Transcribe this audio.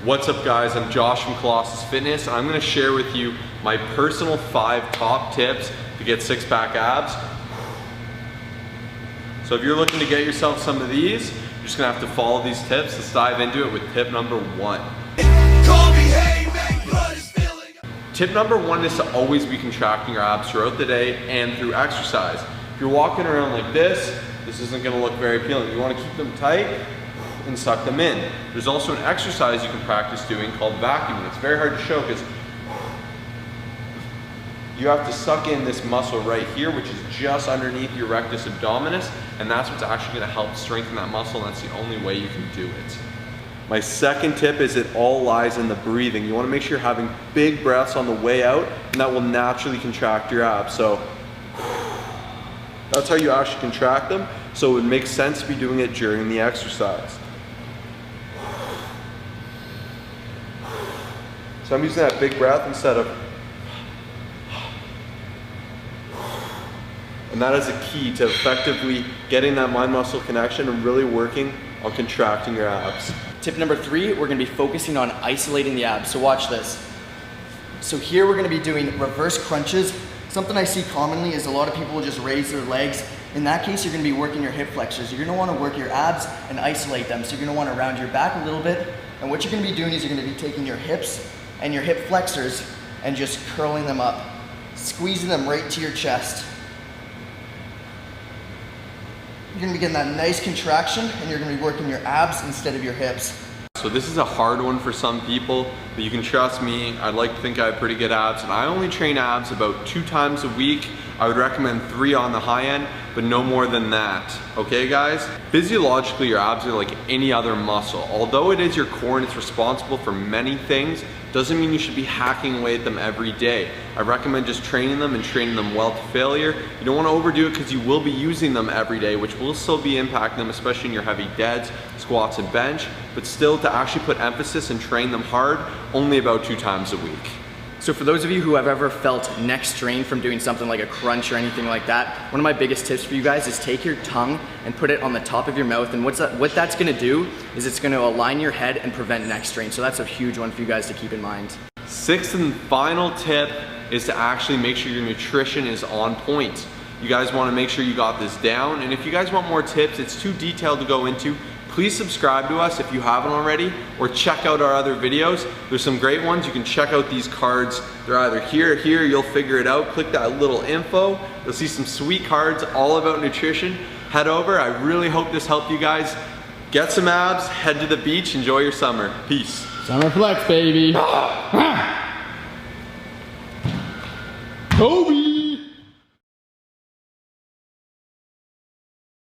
What's up guys, I'm Josh from Colossus Fitness. I'm gonna share with you my personal 5 top tips to get six-pack abs. So if you're looking to get yourself some of these, you're just gonna have to follow these tips. Let's dive into it with tip number 1. Tip number 1 is to always be contracting your abs throughout the day and through exercise. If you're walking around like this isn't gonna look very appealing. You wanna keep them tight and suck them in. There's also an exercise you can practice doing called vacuuming. It's very hard to show because you have to suck in this muscle right here, which is just underneath your rectus abdominis, and that's what's actually gonna help strengthen that muscle, and that's the only way you can do it. My second tip is it all lies in the breathing. You wanna make sure you're having big breaths on the way out, and that will naturally contract your abs. So that's how you actually contract them, so it would make sense to be doing it during the exercise. So I'm using that big breath instead of, and that is a key to effectively getting that mind-muscle connection and really working on contracting your abs. Tip number 3, we're gonna be focusing on isolating the abs. So watch this. So here we're gonna be doing reverse crunches. Something I see commonly is a lot of people will just raise their legs. In that case, you're gonna be working your hip flexors. You're gonna wanna work your abs and isolate them. So you're gonna wanna round your back a little bit. And what you're gonna be doing is you're gonna be taking your hips and your hip flexors and just curling them up, squeezing them right to your chest. You're gonna be getting that nice contraction and you're gonna be working your abs instead of your hips. So this is a hard one for some people, but you can trust me, I'd like to think I have pretty good abs, and I only train abs about 2 times a week. I would recommend 3 on the high end, but no more than that. Okay guys? Physiologically, your abs are like any other muscle. Although it is your core and it's responsible for many things, doesn't mean you should be hacking away at them every day. I recommend just training them and training them well to failure. You don't want to overdo it because you will be using them every day, which will still be impacting them, especially in your heavy deads, squats, and bench, but still to actually put emphasis and train them hard, only about 2 times a week. So for those of you who have ever felt neck strain from doing something like a crunch or anything like that, one of my biggest tips for you guys is take your tongue and put it on the top of your mouth, and what that's gonna do is it's gonna align your head and prevent neck strain. So that's a huge one for you guys to keep in mind. 6th and final tip is to actually make sure your nutrition is on point. You guys wanna make sure you got this down, and if you guys want more tips, it's too detailed to go into, please subscribe to us if you haven't already, or check out our other videos. There's some great ones. You can check out these cards. They're either here or here, you'll figure it out. Click that little info. You'll see some sweet cards all about nutrition. Head over. I really hope this helped you guys. Get some abs, head to the beach, enjoy your summer. Peace. Summer flex, baby. Kobe.